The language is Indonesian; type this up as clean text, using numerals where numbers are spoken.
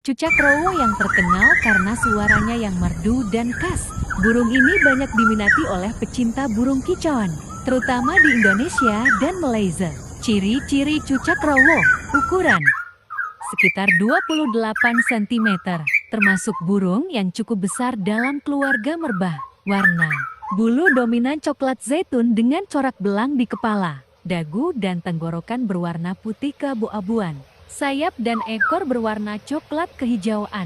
Cucak rowo yang terkenal karena suaranya yang merdu dan khas. Burung ini banyak diminati oleh pecinta burung kicauan, terutama di Indonesia dan Malaysia. Ciri-ciri cucak rowo: ukuran sekitar 28 cm, termasuk burung yang cukup besar dalam keluarga merbah. Warna: bulu dominan coklat zaitun dengan corak belang di kepala. Dagu dan tenggorokan berwarna putih keabu-abuan. Sayap dan ekor berwarna coklat kehijauan.